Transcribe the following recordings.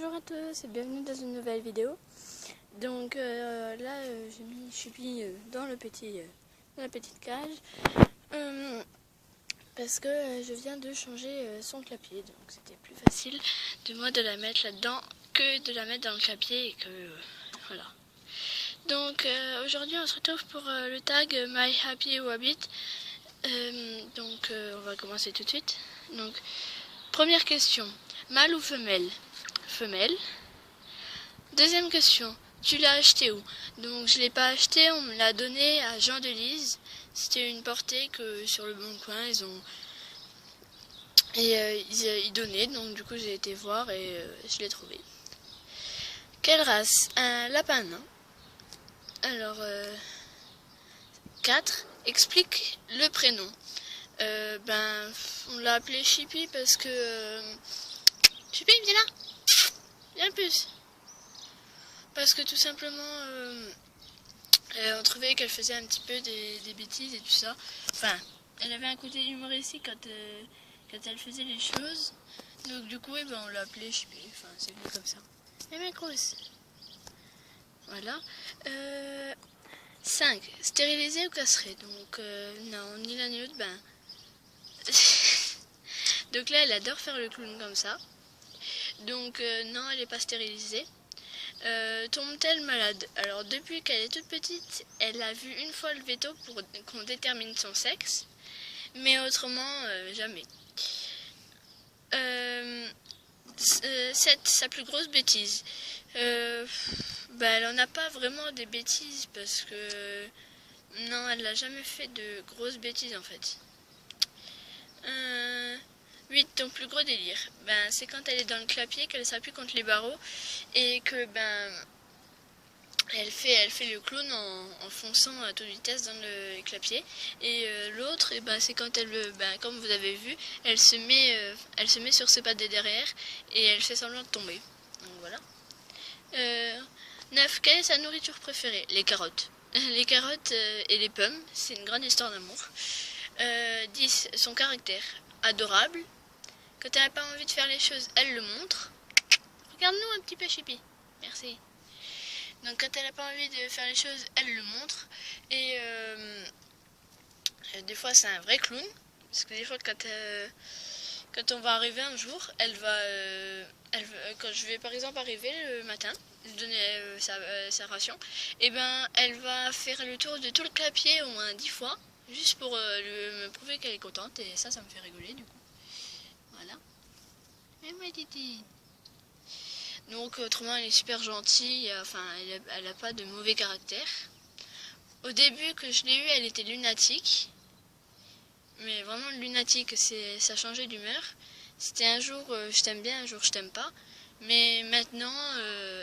Bonjour à tous et bienvenue dans une nouvelle vidéo. Donc là j'ai mis Choupi dans la petite cage parce que je viens de changer son clapier, donc c'était plus facile de moi de la mettre là-dedans que de la mettre dans le clapier et que voilà. Donc aujourd'hui on se retrouve pour le tag My Happy Wabbit. Donc on va commencer tout de suite. Donc première question, mâle ou femelle? Femelle. Deuxième question, tu l'as acheté où? Donc je l'ai pas acheté, on me l'a donné à Jean de Lise. C'était une portée que sur le Bon Coin ils ont ils donnaient, donc du coup j'ai été voir et je l'ai trouvé. Quelle race? Un lapin nain. Alors 4. Explique le prénom. On l'a appelé Chippy parce que Chippy, viens là, viens plus. Parce que tout simplement on trouvait qu'elle faisait un petit peu des bêtises et tout ça. Enfin, elle avait un côté humoristique quand elle faisait les choses. Donc du coup on l'a appelée Chippy. Enfin, c'est venu comme ça. Et ma grosse. Voilà. 5. Stériliser ou castrer? Donc non, ni l'un ni l'autre. Donc là elle adore faire le clown comme ça. Donc non, elle n'est pas stérilisée. Tombe-t-elle malade? Alors depuis qu'elle est toute petite, elle a vu une fois le veto pour qu'on détermine son sexe, mais autrement jamais. 7. Sa plus grosse bêtise. Elle en a pas vraiment des bêtises parce que non, elle n'a jamais fait de grosses bêtises en fait. 8. Ton plus gros délire? C'est quand elle est dans le clapier, qu'elle s'appuie contre les barreaux et que elle fait le clown en fonçant à toute vitesse dans le clapier. Et l'autre, c'est quand elle comme vous avez vu, elle se met sur ses pattes de derrière et elle fait semblant de tomber. Donc voilà. 9. Quelle est sa nourriture préférée? Les carottes. Les carottes et les pommes, c'est une grande histoire d'amour. 10. Son caractère? Adorable. Quand elle n'a pas envie de faire les choses, elle le montre. Regarde-nous un petit peu, Chippy. Merci. Donc quand elle n'a pas envie de faire les choses, elle le montre. Et des fois c'est un vrai clown. Parce que des fois quand on va arriver un jour, quand je vais par exemple arriver le matin, donner sa ration, elle va faire le tour de tout le clapier au moins 10 fois. Juste pour me prouver qu'elle est contente. Et ça me fait rigoler du coup. Voilà. Et ma titi. Donc autrement elle est super gentille, enfin elle a pas de mauvais caractère. Au début que je l'ai eue, elle était lunatique. Mais vraiment lunatique, ça changeait d'humeur. C'était un jour je t'aime bien, un jour je t'aime pas. Mais maintenant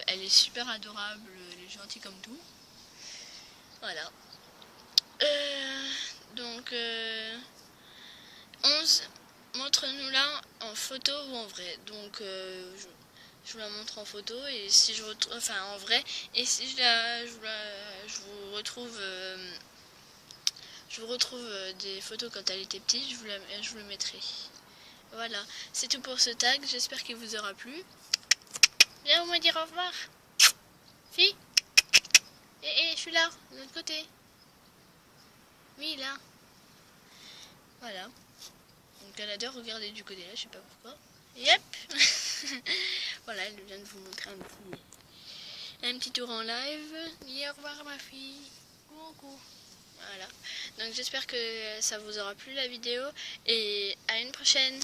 elle est super adorable, elle est gentille comme tout. Voilà. Donc 11. Montre-nous là en photo ou en vrai. Donc je vous la montre en photo et si je retrouve, enfin en vrai, et si je vous retrouve des photos quand elle était petite, je vous le mettrai. Voilà, c'est tout pour ce tag, j'espère qu'il vous aura plu. Viens au moins dire au revoir. Fille. Je suis là, de l'autre côté. Oui, là. Voilà. Donc elle adore regarder du côté là, je sais pas pourquoi. Yep. Voilà, elle vient de vous montrer un petit tour en live. Dis au revoir ma fille. Coucou. Voilà. Donc j'espère que ça vous aura plu la vidéo et à une prochaine.